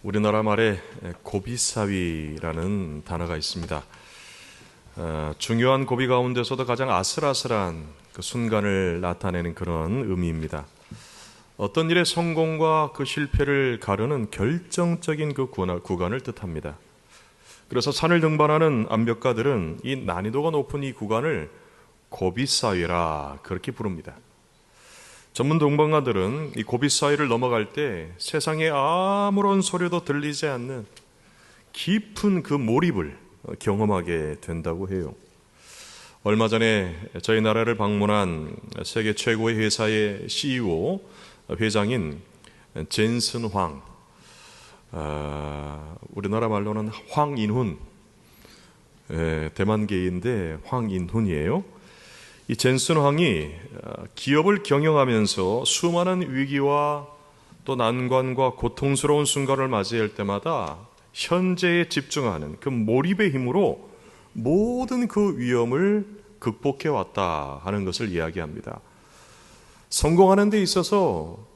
우리나라 말에 고비사위라는 단어가 있습니다. 중요한 고비 가운데서도 가장 아슬아슬한 그 순간을 나타내는 그런 의미입니다. 어떤 일의 성공과 그 실패를 가르는 결정적인 그 구간을 뜻합니다. 그래서 산을 등반하는 암벽가들은 이 난이도가 높은 이 구간을 고비사위라 그렇게 부릅니다. 전문 동반가들은 이 고비사위를 넘어갈 때 세상에 아무런 소리도 들리지 않는 깊은 그 몰입을 경험하게 된다고 해요. 얼마 전에 저희 나라를 방문한 세계 최고의 회사의 CEO 회장인 젠슨 황, 우리나라 말로는 황인훈, 대만계인데 황인훈이에요. 이 젠슨 황이 기업을 경영하면서 수많은 위기와 또 난관과 고통스러운 순간을 맞이할 때마다 현재에 집중하는 그 몰입의 힘으로 모든 그 위험을 극복해 왔다 하는 것을 이야기합니다. 성공하는 데 있어서,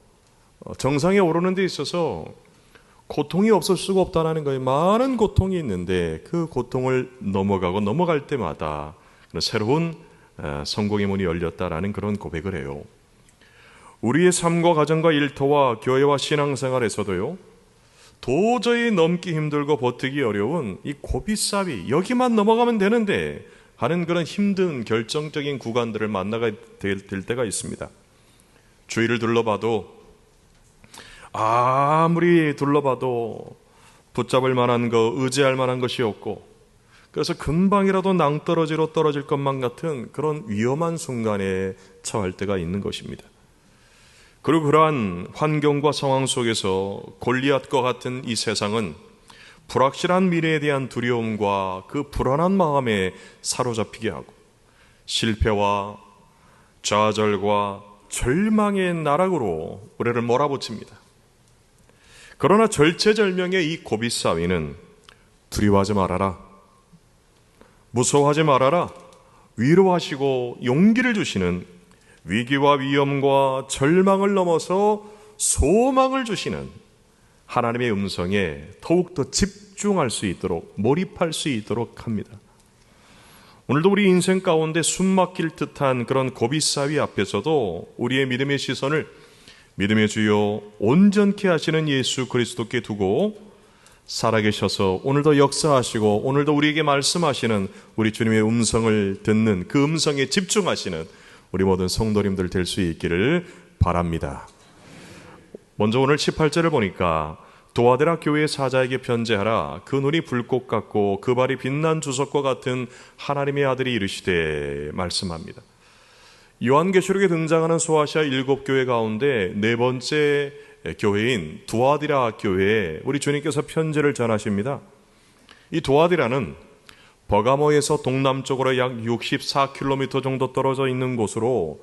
정상에 오르는 데 있어서 고통이 없을 수가 없다는 거예요. 많은 고통이 있는데 그 고통을 넘어갈 때마다 새로운 성공의 문이 열렸다라는 그런 고백을 해요. 우리의 삶과 가정과 일터와 교회와 신앙생활에서도요, 도저히 넘기 힘들고 버티기 어려운 이 고비사위, 여기만 넘어가면 되는데 하는 그런 힘든 결정적인 구간들을 만나게 될 때가 있습니다. 주위를 둘러봐도 아무리 둘러봐도 붙잡을 만한 거, 의지할 만한 것이 없고, 그래서 금방이라도 낭떠러지로 떨어질 것만 같은 그런 위험한 순간에 처할 때가 있는 것입니다. 그리고 그러한 환경과 상황 속에서 골리앗과 같은 이 세상은 불확실한 미래에 대한 두려움과 그 불안한 마음에 사로잡히게 하고 실패와 좌절과 절망의 나락으로 우리를 몰아붙입니다. 그러나 절체절명의 이 고비사위는 두려워하지 말아라, 무서워하지 말아라, 위로하시고 용기를 주시는, 위기와 위험과 절망을 넘어서 소망을 주시는 하나님의 음성에 더욱더 집중할 수 있도록, 몰입할 수 있도록 합니다. 오늘도 우리 인생 가운데 숨막힐 듯한 그런 고비사위 앞에서도 우리의 믿음의 시선을 믿음의 주요 온전케 하시는 예수 그리스도께 두고 살아계셔서 오늘도 역사하시고 오늘도 우리에게 말씀하시는 우리 주님의 음성을 듣는 그 음성에 집중하시는 우리 모든 성도님들 될 수 있기를 바랍니다. 먼저 오늘 18절을 보니까 도아데라 교회의 사자에게 편지하라. 그 눈이 불꽃 같고 그 발이 빛난 주석과 같은 하나님의 아들이 이르시되 말씀합니다. 요한계시록에 등장하는 소아시아 7교회 가운데 네 번째 교회인 두아디라 교회에 우리 주님께서 편지를 전하십니다. 이 두아디라는 버가모에서 동남쪽으로 약 64km 정도 떨어져 있는 곳으로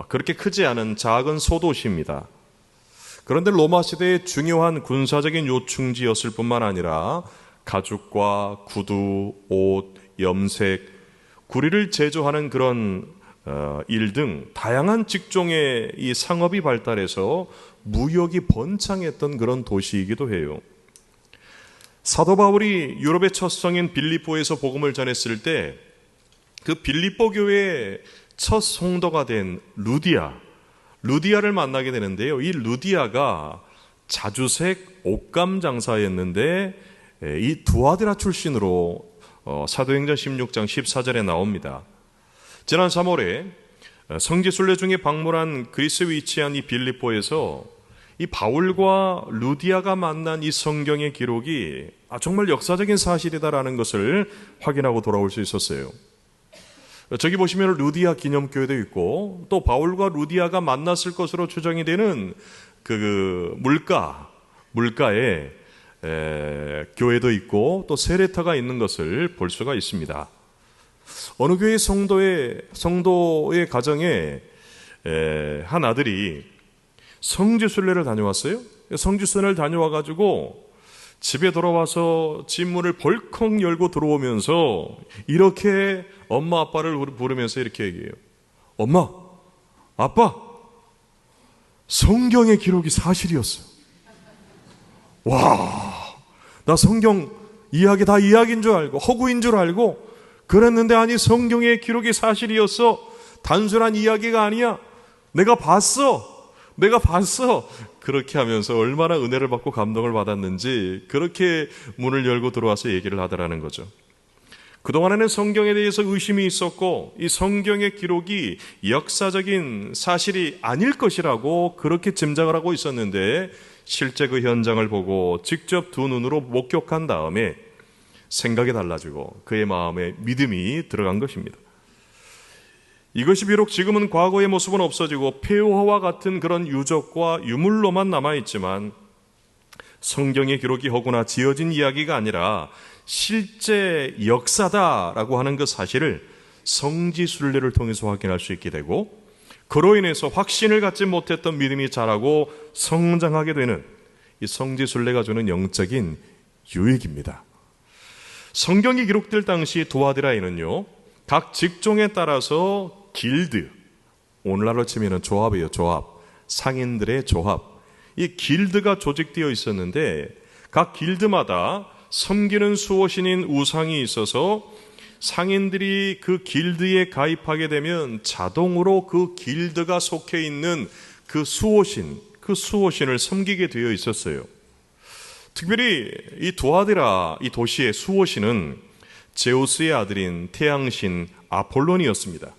그렇게 크지 않은 작은 소도시입니다. 그런데 로마 시대의 중요한 군사적인 요충지였을 뿐만 아니라 가죽과 구두, 옷, 염색, 구리를 제조하는 그런 일 등 다양한 직종의 이 상업이 발달해서 무역이 번창했던 그런 도시이기도 해요. 사도 바울이 유럽의 첫 성인 빌립보에서 복음을 전했을 때 그 빌립보 교회의 첫 성도가 된 루디아를 만나게 되는데요. 이 루디아가 자주색 옷감 장사였는데 이 두아디라 출신으로 사도행전 16장 14절에 나옵니다. 지난 3월에 성지순례 중에 방문한 그리스에 위치한 이 빌립보에서 이 바울과 루디아가 만난 이 성경의 기록이 정말 역사적인 사실이다라는 것을 확인하고 돌아올 수 있었어요. 저기 보시면 루디아 기념교회도 있고 또 바울과 루디아가 만났을 것으로 추정이 되는 그 물가에 교회도 있고 또 세례터가 있는 것을 볼 수가 있습니다. 어느 교회 성도의 가정에 한 아들이 성지순례를 다녀왔어요. 성지순례를 다녀와가지고 집에 돌아와서 집 문을 벌컥 열고 들어오면서 이렇게 엄마 아빠를 부르면서 이렇게 얘기해요. 엄마, 아빠, 성경의 기록이 사실이었어. 와, 나 성경 이야기 다 이야기인 줄 알고 허구인 줄 알고 그랬는데 아니 성경의 기록이 사실이었어. 단순한 이야기가 아니야. 내가 봤어. 그렇게 하면서 얼마나 은혜를 받고 감동을 받았는지 그렇게 문을 열고 들어와서 얘기를 하더라는 거죠. 그동안에는 성경에 대해서 의심이 있었고 이 성경의 기록이 역사적인 사실이 아닐 것이라고 그렇게 짐작을 하고 있었는데 실제 그 현장을 보고 직접 두 눈으로 목격한 다음에 생각이 달라지고 그의 마음에 믿음이 들어간 것입니다. 이것이 비록 지금은 과거의 모습은 없어지고 폐허와 같은 그런 유적과 유물로만 남아있지만 성경의 기록이 허구나 지어진 이야기가 아니라 실제 역사다라고 하는 그 사실을 성지순례를 통해서 확인할 수 있게 되고 그로 인해서 확신을 갖지 못했던 믿음이 자라고 성장하게 되는 이 성지순례가 주는 영적인 유익입니다. 성경이 기록될 당시 두아디라에는요 각 직종에 따라서 길드, 오늘날로 치면 조합이에요. 조합, 상인들의 조합. 이 길드가 조직되어 있었는데 각 길드마다 섬기는 수호신인 우상이 있어서 상인들이 그 길드에 가입하게 되면 자동으로 그 길드가 속해 있는 그 수호신을 섬기게 되어 있었어요. 특별히 이 두아디라 이 도시의 수호신은 제우스의 아들인 태양신 아폴론이었습니다.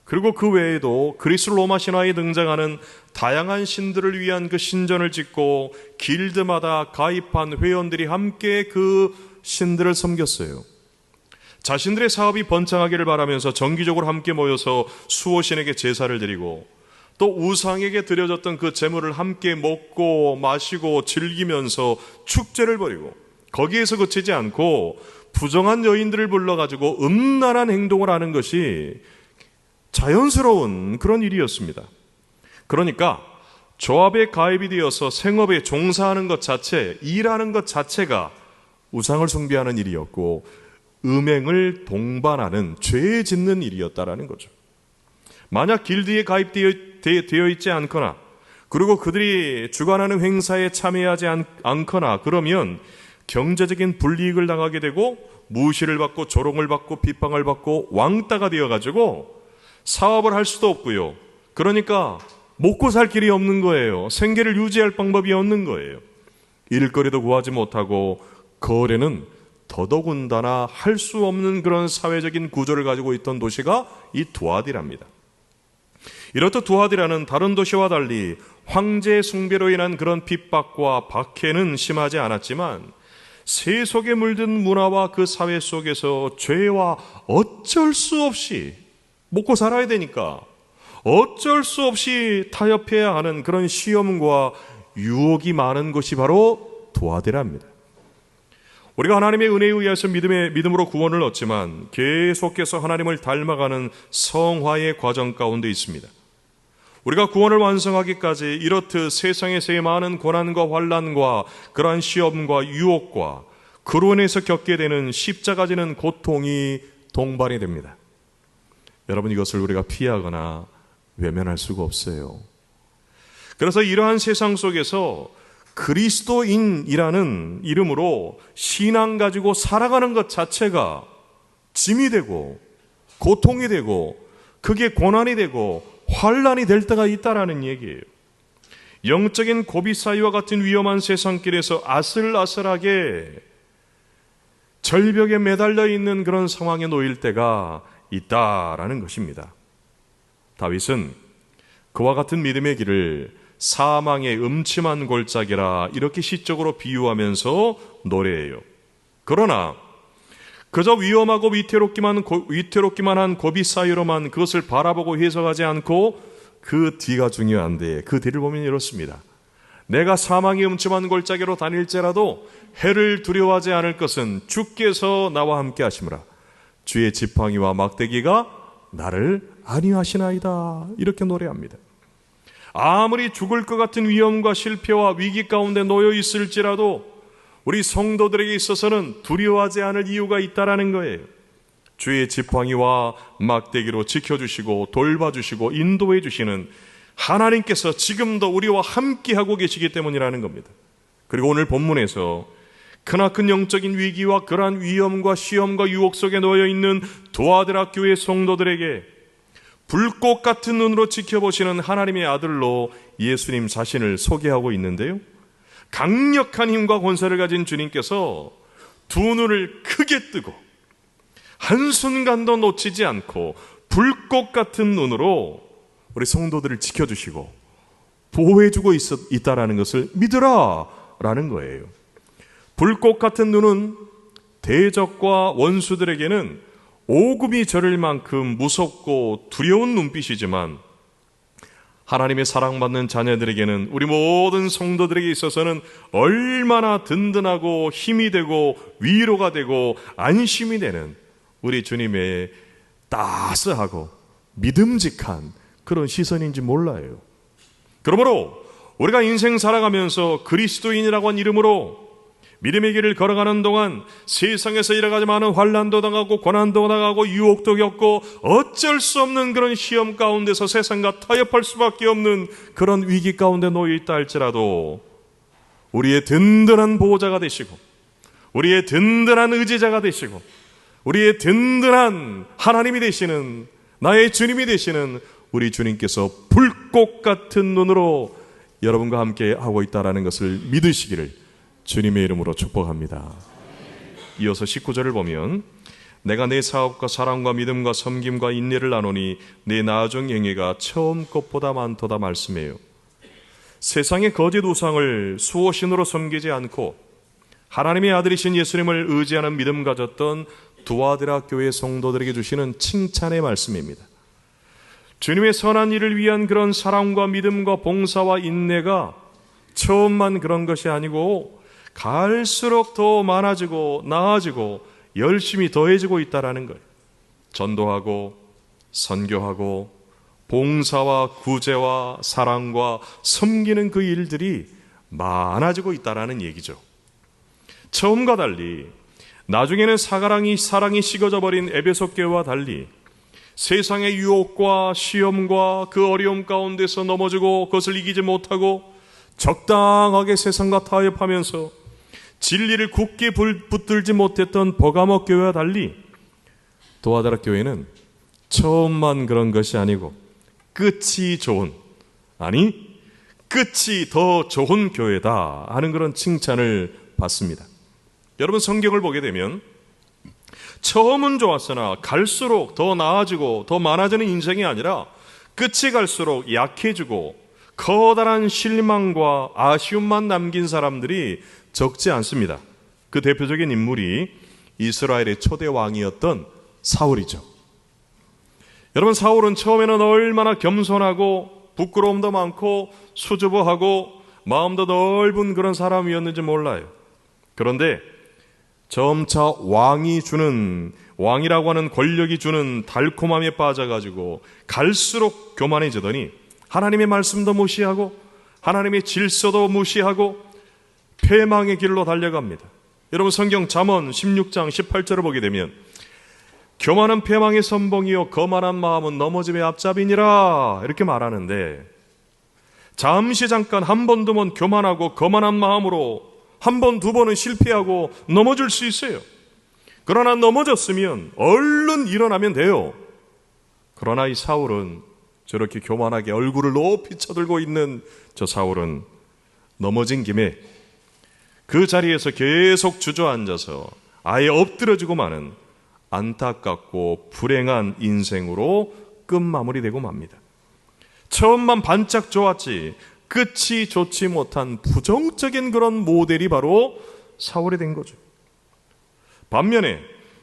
그리고 그 외에도 그리스 로마 신화에 등장하는 다양한 신들을 위한 그 신전을 짓고 길드마다 가입한 회원들이 함께 그 신들을 섬겼어요. 자신들의 사업이 번창하기를 바라면서 정기적으로 함께 모여서 수호신에게 제사를 드리고 또 우상에게 드려졌던 그 제물을 함께 먹고 마시고 즐기면서 축제를 벌이고 거기에서 그치지 않고 부정한 여인들을 불러가지고 음란한 행동을 하는 것이 자연스러운 그런 일이었습니다. 그러니까 조합에 가입이 되어서 생업에 종사하는 것 자체, 일하는 것 자체가 우상을 숭배하는 일이었고 음행을 동반하는 죄 짓는 일이었다라는 거죠. 만약 길드에 가입되어 있지 않거나 그리고 그들이 주관하는 행사에 참여하지 않거나 그러면 경제적인 불이익을 당하게 되고 무시를 받고 조롱을 받고 비방을 받고 왕따가 되어가지고 사업을 할 수도 없고요. 그러니까 먹고 살 길이 없는 거예요. 생계를 유지할 방법이 없는 거예요. 일거리도 구하지 못하고 거래는 더더군다나 할 수 없는 그런 사회적인 구조를 가지고 있던 도시가 이 두아디라입니다. 이렇듯 두아디라는 다른 도시와 달리 황제 숭배로 인한 그런 핍박과 박해는 심하지 않았지만 세속에 물든 문화와 그 사회 속에서 죄와 어쩔 수 없이 먹고 살아야 되니까 어쩔 수 없이 타협해야 하는 그런 시험과 유혹이 많은 곳이 바로 두아디라입니다. 우리가 하나님의 은혜에 의해서 믿음으로 구원을 얻지만 계속해서 하나님을 닮아가는 성화의 과정 가운데 있습니다. 우리가 구원을 완성하기까지 이렇듯 세상에서의 많은 고난과 환난과 그러한 시험과 유혹과 그로 인해서 겪게 되는 십자가 지는 고통이 동반이 됩니다. 여러분, 이것을 우리가 피하거나 외면할 수가 없어요. 그래서 이러한 세상 속에서 그리스도인이라는 이름으로 신앙 가지고 살아가는 것 자체가 짐이 되고 고통이 되고 그게 고난이 되고 환난이 될 때가 있다라는 얘기예요. 영적인 고비 사이와 같은 위험한 세상길에서 아슬아슬하게 절벽에 매달려 있는 그런 상황에 놓일 때가 있다라는 것입니다. 다윗은 그와 같은 믿음의 길을 사망의 음침한 골짜기라 이렇게 시적으로 비유하면서 노래해요. 그러나 그저 위험하고 위태롭기만 한 고비 사이로만 그것을 바라보고 해석하지 않고 그 뒤가 중요한데 그 뒤를 보면 이렇습니다. 내가 사망의 음침한 골짜기로 다닐지라도 해를 두려워하지 않을 것은 주께서 나와 함께 하심이라. 주의 지팡이와 막대기가 나를 안위하시나이다. 이렇게 노래합니다. 아무리 죽을 것 같은 위험과 실패와 위기 가운데 놓여 있을지라도 우리 성도들에게 있어서는 두려워하지 않을 이유가 있다라는 거예요. 주의 지팡이와 막대기로 지켜주시고 돌봐주시고 인도해 주시는 하나님께서 지금도 우리와 함께하고 계시기 때문이라는 겁니다. 그리고 오늘 본문에서 크나큰 영적인 위기와 그러한 위험과 시험과 유혹 속에 놓여 있는 두아드라 교회 성도들에게 불꽃 같은 눈으로 지켜보시는 하나님의 아들로 예수님 자신을 소개하고 있는데요, 강력한 힘과 권세를 가진 주님께서 두 눈을 크게 뜨고 한순간도 놓치지 않고 불꽃 같은 눈으로 우리 성도들을 지켜주시고 보호해주고 있다라는 것을 믿으라 라는 거예요. 불꽃 같은 눈은 대적과 원수들에게는 오금이 저릴 만큼 무섭고 두려운 눈빛이지만 하나님의 사랑받는 자녀들에게는, 우리 모든 성도들에게 있어서는 얼마나 든든하고 힘이 되고 위로가 되고 안심이 되는 우리 주님의 따스하고 믿음직한 그런 시선인지 몰라요. 그러므로 우리가 인생 살아가면서 그리스도인이라고 한 이름으로 믿음의 길을 걸어가는 동안 세상에서 일어나지 많은 환난도 당하고 고난도 당하고 유혹도 겪고 어쩔 수 없는 그런 시험 가운데서 세상과 타협할 수밖에 없는 그런 위기 가운데 놓여 있다 할지라도 우리의 든든한 보호자가 되시고 우리의 든든한 의지자가 되시고 우리의 든든한 하나님이 되시는, 나의 주님이 되시는 우리 주님께서 불꽃 같은 눈으로 여러분과 함께 하고 있다는 것을 믿으시기를 주님의 이름으로 축복합니다. 이어서 19절을 보면 내가 내 사업과 사랑과 믿음과 섬김과 인내를 나누니 내 나중 영예가 처음 것보다 많도다 말씀해요. 세상의 거짓 우상을 수호신으로 섬기지 않고 하나님의 아들이신 예수님을 의지하는 믿음 가졌던 두아드라 교회 성도들에게 주시는 칭찬의 말씀입니다. 주님의 선한 일을 위한 그런 사랑과 믿음과 봉사와 인내가 처음만 그런 것이 아니고 갈수록 더 많아지고 나아지고 열심히 더해지고 있다는 거예요. 전도하고 선교하고 봉사와 구제와 사랑과 섬기는 그 일들이 많아지고 있다는 얘기죠. 처음과 달리 나중에는 사랑이 식어져 버린 에베소 교회와 달리 세상의 유혹과 시험과 그 어려움 가운데서 넘어지고 그것을 이기지 못하고 적당하게 세상과 타협하면서 진리를 굳게 붙들지 못했던 버가모 교회와 달리 두아드라 교회는 처음만 그런 것이 아니고 끝이 좋은, 아니 끝이 더 좋은 교회다 하는 그런 칭찬을 받습니다. 여러분, 성경을 보게 되면 처음은 좋았으나 갈수록 더 나아지고 더 많아지는 인생이 아니라 끝이 갈수록 약해지고 커다란 실망과 아쉬움만 남긴 사람들이 적지 않습니다. 그 대표적인 인물이 이스라엘의 초대 왕이었던 사울이죠. 여러분, 사울은 처음에는 얼마나 겸손하고 부끄러움도 많고 수줍어하고 마음도 넓은 그런 사람이었는지 몰라요. 그런데 점차 왕이라고 하는 권력이 주는 달콤함에 빠져가지고 갈수록 교만해지더니 하나님의 말씀도 무시하고 하나님의 질서도 무시하고 패망의 길로 달려갑니다. 여러분, 성경 잠언 16장 18절을 보게 되면 교만은 패망의 선봉이요 거만한 마음은 넘어짐의 앞잡이니라 이렇게 말하는데, 잠시 잠깐 한 번 두 번 교만하고 거만한 마음으로 한 번 두 번은 실패하고 넘어질 수 있어요. 그러나 넘어졌으면 얼른 일어나면 돼요. 그러나 이 사울은 저렇게 교만하게 얼굴을 높이 쳐들고 있는 저 사울은 넘어진 김에 그 자리에서 계속 주저앉아서 아예 엎드려지고 마는 안타깝고 불행한 인생으로 끝마무리되고 맙니다. 처음만 반짝 좋았지 끝이 좋지 못한 부정적인 그런 모델이 바로 사울이 된 거죠. 반면에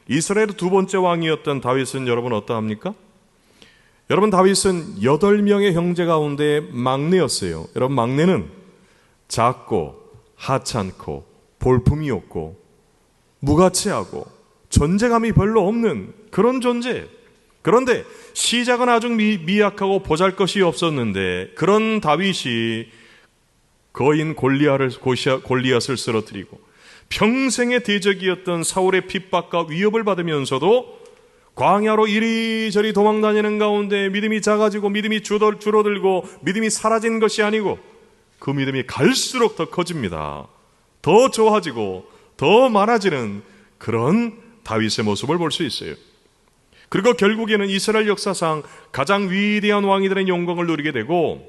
이스라엘의 두 번째 왕이었던 다윗은 여러분 어떠합니까? 여러분, 다윗은 8명의 형제 가운데 막내였어요. 여러분, 막내는 작고 하찮고 볼품이 없고 무가치하고 존재감이 별로 없는 그런 존재. 그런데 시작은 아주 미약하고 보잘것이 없었는데 그런 다윗이 거인 골리앗을 쓰러뜨리고 평생의 대적이었던 사울의 핍박과 위협을 받으면서도 광야로 이리저리 도망다니는 가운데 믿음이 작아지고 믿음이 줄어들고 믿음이 사라진 것이 아니고 그 믿음이 갈수록 더 커집니다. 더 좋아지고 더 많아지는 그런 다윗의 모습을 볼 수 있어요. 그리고 결국에는 이스라엘 역사상 가장 위대한 왕이 되는 영광을 누리게 되고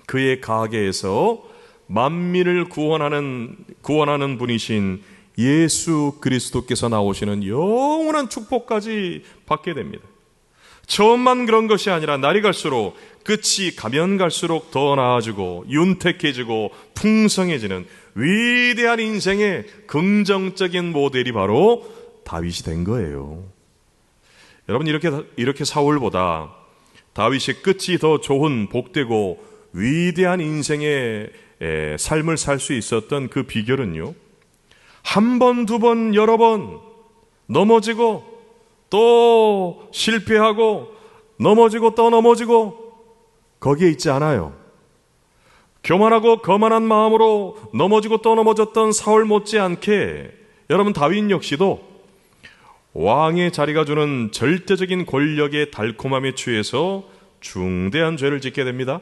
그의 가계에서 만민을 구원하는 분이신 예수 그리스도께서 나오시는 영원한 축복까지 받게 됩니다. 처음만 그런 것이 아니라 날이 갈수록 끝이 가면 갈수록 더 나아지고 윤택해지고 풍성해지는 위대한 인생의 긍정적인 모델이 바로 다윗이 된 거예요. 여러분, 이렇게 사울보다 다윗이 끝이 더 좋은 복되고 위대한 인생의 삶을 살 수 있었던 그 비결은요, 한 번, 두 번, 여러 번 넘어지고 또 실패하고 넘어지고 또 넘어지고 거기에 있지 않아요. 교만하고 거만한 마음으로 넘어지고 또 넘어졌던 사울 못지않게 여러분, 다윗 역시도 왕의 자리가 주는 절대적인 권력의 달콤함에 취해서 중대한 죄를 짓게 됩니다.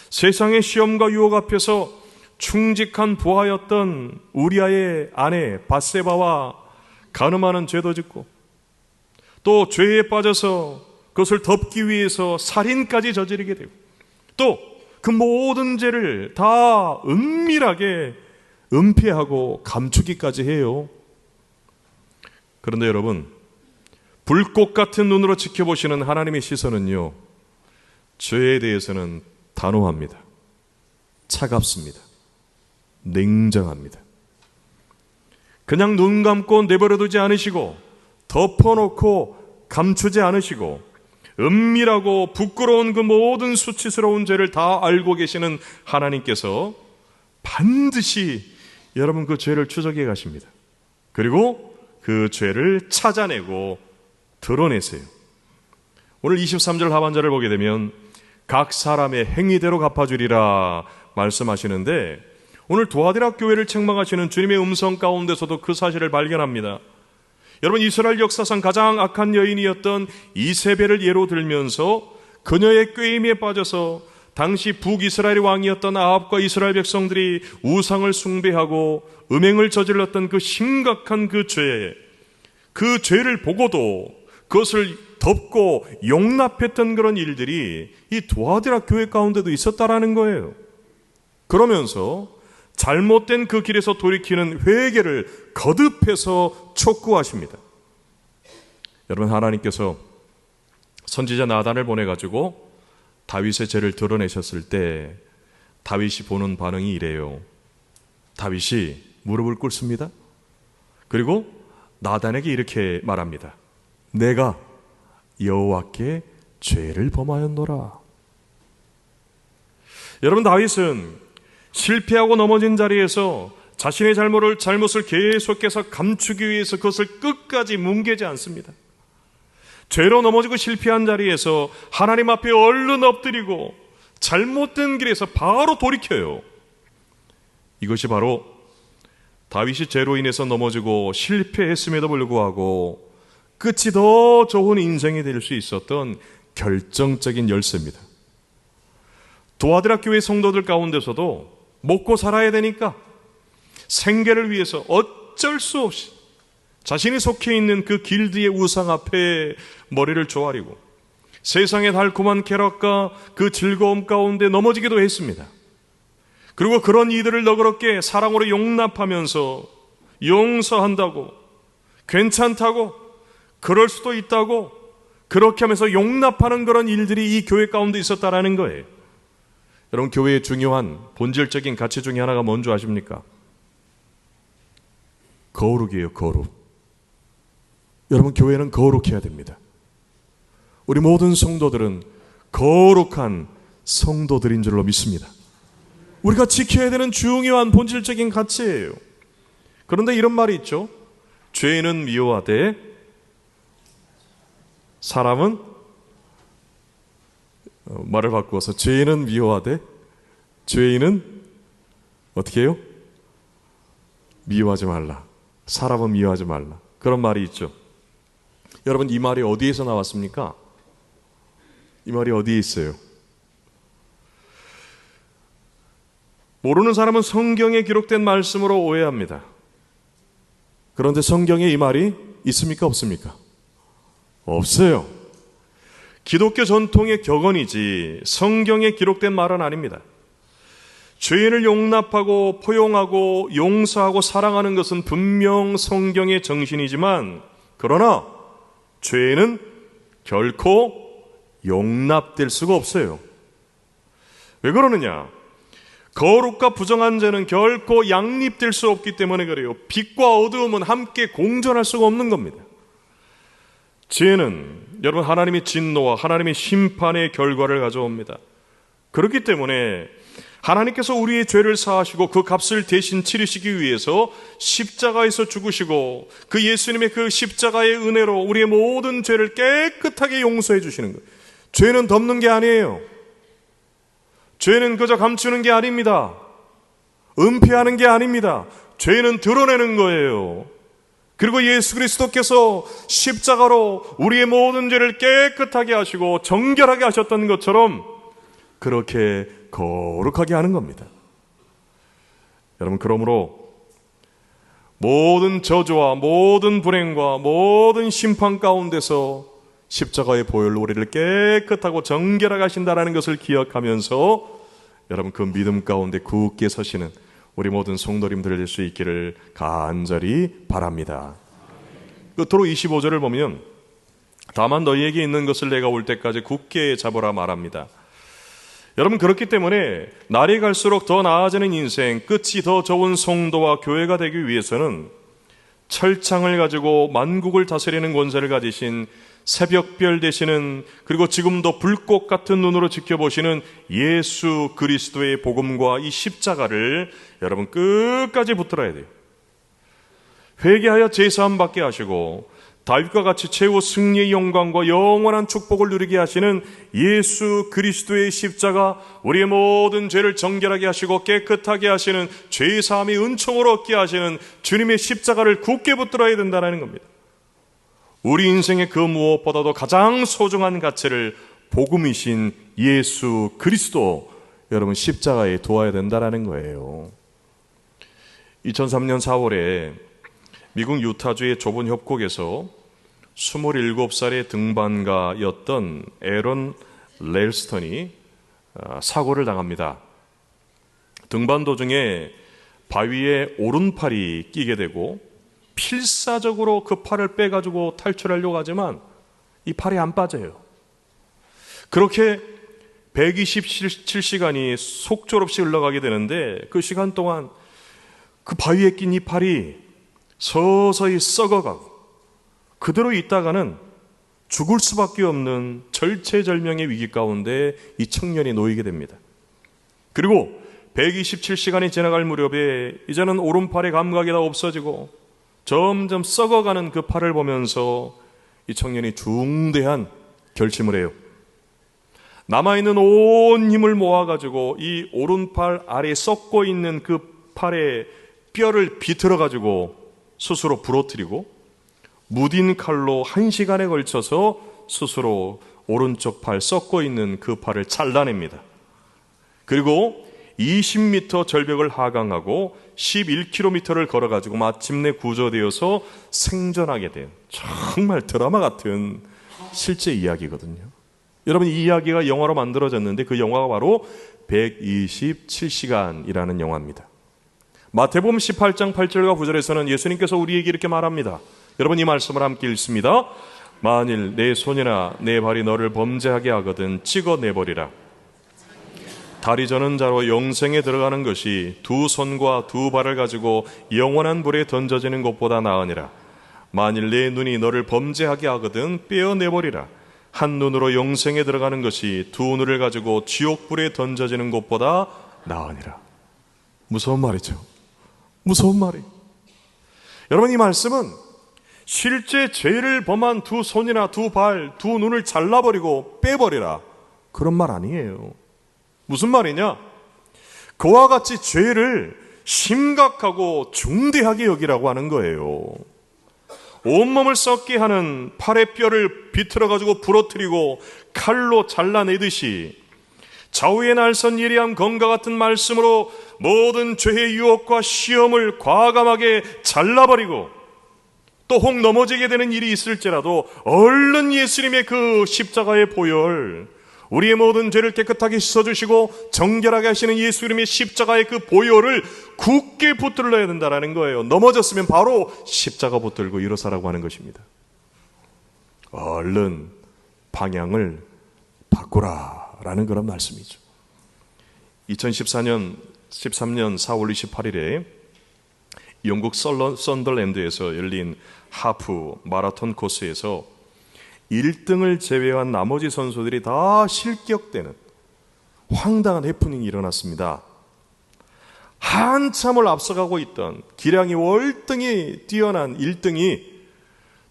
세상의 시험과 유혹 앞에서 충직한 부하였던 우리아의 아내 밧세바와 간음하는 죄도 짓고 또 죄에 빠져서 그것을 덮기 위해서 살인까지 저지르게 되고 또 그 모든 죄를 다 은밀하게 은폐하고 감추기까지 해요. 그런데 여러분, 불꽃 같은 눈으로 지켜보시는 하나님의 시선은요, 죄에 대해서는 단호합니다. 차갑습니다. 냉정합니다. 그냥 눈 감고 내버려두지 않으시고 덮어놓고 감추지 않으시고 은밀하고 부끄러운 그 모든 수치스러운 죄를 다 알고 계시는 하나님께서 반드시 여러분 그 죄를 추적해 가십니다. 그리고 그 죄를 찾아내고 드러내세요. 오늘 23절 하반절을 보게 되면 각 사람의 행위대로 갚아주리라 말씀하시는데, 오늘 두아디라 교회를 책망하시는 주님의 음성 가운데서도 그 사실을 발견합니다. 여러분, 이스라엘 역사상 가장 악한 여인이었던 이세벨을 예로 들면서 그녀의 꾀임에 빠져서 당시 북이스라엘의 왕이었던 아합과 이스라엘 백성들이 우상을 숭배하고 음행을 저질렀던 그 심각한 그 죄를 보고도 그것을 덮고 용납했던 그런 일들이 이 두아디라 교회 가운데도 있었다라는 거예요. 그러면서 잘못된 그 길에서 돌이키는 회개를 거듭해서 촉구하십니다. 여러분, 하나님께서 선지자 나단을 보내가지고 다윗의 죄를 드러내셨을 때 다윗이 보는 반응이 이래요. 다윗이 무릎을 꿇습니다. 그리고 나단에게 이렇게 말합니다. 내가 여호와께 죄를 범하였노라. 여러분, 다윗은 실패하고 넘어진 자리에서 자신의 잘못을 계속해서 감추기 위해서 그것을 끝까지 뭉개지 않습니다. 죄로 넘어지고 실패한 자리에서 하나님 앞에 얼른 엎드리고 잘못된 길에서 바로 돌이켜요. 이것이 바로 다윗이 죄로 인해서 넘어지고 실패했음에도 불구하고 끝이 더 좋은 인생이 될 수 있었던 결정적인 열쇠입니다. 두아디라 교회 성도들 가운데서도 먹고 살아야 되니까 생계를 위해서 어쩔 수 없이 자신이 속해 있는 그 길드의 우상 앞에 머리를 조아리고 세상의 달콤한 쾌락과 그 즐거움 가운데 넘어지기도 했습니다. 그리고 그런 이들을 너그럽게 사랑으로 용납하면서 용서한다고, 괜찮다고, 그럴 수도 있다고, 그렇게 하면서 용납하는 그런 일들이 이 교회 가운데 있었다라는 거예요. 여러분, 교회의 중요한 본질적인 가치 중에 하나가 뭔지 아십니까? 거룩이에요. 거룩. 여러분, 교회는 거룩해야 됩니다. 우리 모든 성도들은 거룩한 성도들인 줄로 믿습니다. 우리가 지켜야 되는 중요한 본질적인 가치예요. 그런데 이런 말이 있죠. 죄인은 미워하되 사람은 말을 바꾸어서 죄인은 미워하되 죄인은 어떻게 해요? 미워하지 말라. 사람은 미워하지 말라. 그런 말이 있죠. 여러분, 이 말이 어디에서 나왔습니까? 이 말이 어디에 있어요? 모르는 사람은 성경에 기록된 말씀으로 오해합니다. 그런데 성경에 이 말이 있습니까? 없습니까? 없어요. 기독교 전통의 격언이지 성경에 기록된 말은 아닙니다. 죄인을 용납하고 포용하고 용서하고 사랑하는 것은 분명 성경의 정신이지만, 그러나 죄인은 결코 용납될 수가 없어요. 왜 그러느냐? 거룩과 부정한 죄는 결코 양립될 수 없기 때문에 그래요. 빛과 어두움은 함께 공존할 수가 없는 겁니다. 죄는 여러분 하나님의 진노와 하나님의 심판의 결과를 가져옵니다. 그렇기 때문에 하나님께서 우리의 죄를 사하시고 그 값을 대신 치르시기 위해서 십자가에서 죽으시고 그 예수님의 그 십자가의 은혜로 우리의 모든 죄를 깨끗하게 용서해 주시는 거예요. 죄는 덮는 게 아니에요. 죄는 그저 감추는 게 아닙니다. 은폐하는 게 아닙니다. 죄는 드러내는 거예요. 그리고 예수 그리스도께서 십자가로 우리의 모든 죄를 깨끗하게 하시고 정결하게 하셨던 것처럼 그렇게 거룩하게 하는 겁니다. 여러분, 그러므로 모든 저주와 모든 불행과 모든 심판 가운데서 십자가의 보혈로 우리를 깨끗하고 정결하게 하신다는 것을 기억하면서 여러분 그 믿음 가운데 굳게 서시는 우리 모든 성도님들 될 수 있기를 간절히 바랍니다. 끝으로 25절을 보면 다만 너희에게 있는 것을 내가 올 때까지 굳게 잡으라 말합니다. 여러분, 그렇기 때문에 날이 갈수록 더 나아지는 인생, 끝이 더 좋은 성도와 교회가 되기 위해서는 철창을 가지고 만국을 다스리는 권세를 가지신 새벽별 되시는, 그리고 지금도 불꽃 같은 눈으로 지켜보시는 예수 그리스도의 복음과 이 십자가를 여러분 끝까지 붙들어야 돼요. 회개하여 제사함 받게 하시고 다윗과 같이 최후 승리의 영광과 영원한 축복을 누리게 하시는 예수 그리스도의 십자가, 우리의 모든 죄를 정결하게 하시고 깨끗하게 하시는 죄사함의 은총을 얻게 하시는 주님의 십자가를 굳게 붙들어야 된다는 겁니다. 우리 인생의 그 무엇보다도 가장 소중한 가치를 복음이신 예수 그리스도, 여러분 십자가에 두어야 된다는 거예요. 2003년 4월에 미국 유타주의 좁은 협곡에서 27살의 등반가였던 에런 레일스턴이 사고를 당합니다. 등반 도중에 바위에 오른팔이 끼게 되고 필사적으로 그 팔을 빼가지고 탈출하려고 하지만 이 팔이 안 빠져요. 그렇게 127시간이 속절없이 흘러가게 되는데, 그 시간 동안 그 바위에 낀 이 팔이 서서히 썩어가고 그대로 있다가는 죽을 수밖에 없는 절체절명의 위기 가운데 이 청년이 놓이게 됩니다. 그리고 127시간이 지나갈 무렵에 이제는 오른팔의 감각이 다 없어지고 점점 썩어가는 그 팔을 보면서 이 청년이 중대한 결심을 해요. 남아있는 온 힘을 모아가지고 이 오른팔 아래 썩고 있는 그 팔의 뼈를 비틀어가지고 스스로 부러뜨리고 무딘 칼로 1시간에 걸쳐서 스스로 오른쪽 팔 썩고 있는 그 팔을 잘라냅니다. 그리고 20m 절벽을 하강하고 11km를 걸어가지고 마침내 구조되어서 생존하게 된 정말 드라마 같은 실제 이야기거든요. 여러분, 이 이야기가 영화로 만들어졌는데 그 영화가 바로 127시간이라는 영화입니다. 마태복음 18장 8절과 9절에서는 예수님께서 우리에게 이렇게 말합니다. 여러분, 이 말씀을 함께 읽습니다. 만일 내 손이나 내 발이 너를 범죄하게 하거든 찍어내버리라. 다리 저는 자로 영생에 들어가는 것이 두 손과 두 발을 가지고 영원한 불에 던져지는 것보다 나으니라. 만일 내 눈이 너를 범죄하게 하거든 빼어내버리라. 한 눈으로 영생에 들어가는 것이 두 눈을 가지고 지옥불에 던져지는 것보다 나으니라. 무서운 말이죠. 무서운 말이에요. 여러분, 이 말씀은 실제 죄를 범한 두 손이나 두 발, 두 눈을 잘라버리고 빼버리라, 그런 말 아니에요. 무슨 말이냐? 그와 같이 죄를 심각하고 중대하게 여기라고 하는 거예요. 온몸을 썩게 하는 팔의 뼈를 비틀어가지고 부러뜨리고 칼로 잘라내듯이 좌우에 날선 예리함 검과 같은 말씀으로 모든 죄의 유혹과 시험을 과감하게 잘라버리고, 또 혹 넘어지게 되는 일이 있을지라도 얼른 예수님의 그 십자가의 보혈, 우리의 모든 죄를 깨끗하게 씻어주시고 정결하게 하시는 예수님의 십자가의 그 보혈을 굳게 붙들어야 된다는 거예요. 넘어졌으면 바로 십자가 붙들고 일어서라고 하는 것입니다. 얼른 방향을 바꾸라라는 그런 말씀이죠. 2013년 4월 28일에 영국 썬더랜드에서 열린 하프 마라톤 코스에서 1등을 제외한 나머지 선수들이 다 실격되는 황당한 해프닝이 일어났습니다. 한참을 앞서가고 있던 기량이 월등히 뛰어난 1등이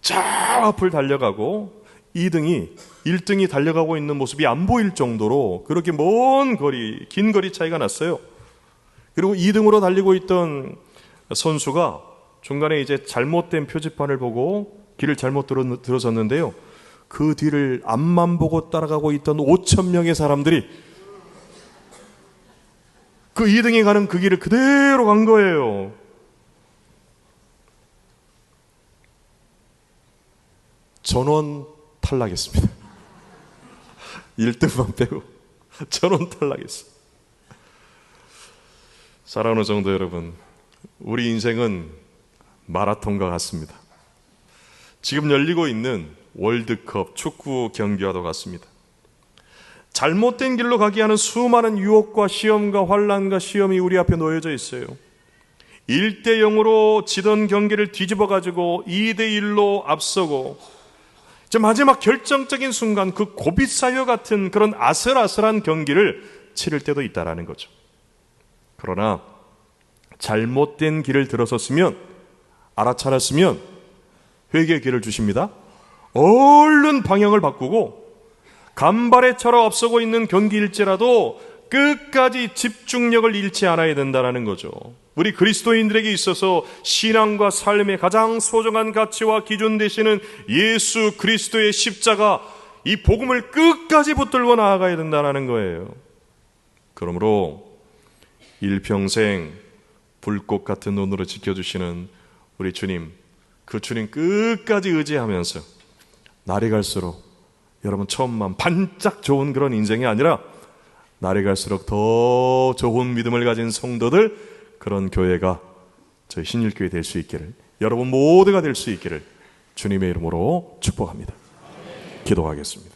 저 앞을 달려가고 1등이 달려가고 있는 모습이 안 보일 정도로 그렇게 긴 거리 차이가 났어요. 그리고 2등으로 달리고 있던 선수가 중간에 이제 잘못된 표지판을 보고 길을 잘못 들어섰는데요. 그 뒤를 앞만 보고 따라가고 있던 5천 명의 사람들이 그 2등이 가는 그 길을 그대로 간 거예요. 전원 탈락했습니다. 1등만 빼고 전원 탈락했어요. 사랑하는 성도 여러분, 우리 인생은 마라톤과 같습니다. 지금 열리고 있는 월드컵 축구 경기와도 같습니다. 잘못된 길로 가게 하는 수많은 유혹과 시험과 환난과 시험이 우리 앞에 놓여져 있어요. 1대0으로 지던 경기를 뒤집어가지고 2대1로 앞서고 이제 마지막 결정적인 순간 그 고비사여 같은 그런 아슬아슬한 경기를 치를 때도 있다라는 거죠. 그러나 잘못된 길을 들어섰으면, 알아차렸으면 회개의 기회를 주십니다. 얼른 방향을 바꾸고 간발의 차로 앞서고 있는 경기일지라도 끝까지 집중력을 잃지 않아야 된다는 거죠. 우리 그리스도인들에게 있어서 신앙과 삶의 가장 소중한 가치와 기준 되시는 예수 그리스도의 십자가, 이 복음을 끝까지 붙들고 나아가야 된다는 거예요. 그러므로 일평생 불꽃 같은 눈으로 지켜주시는 우리 주님, 그 주님 끝까지 의지하면서 날이 갈수록 여러분 처음만 반짝 좋은 그런 인생이 아니라 날이 갈수록 더 좋은 믿음을 가진 성도들, 그런 교회가 저희 신일교회 될 수 있기를, 여러분 모두가 될 수 있기를 주님의 이름으로 축복합니다. 기도하겠습니다.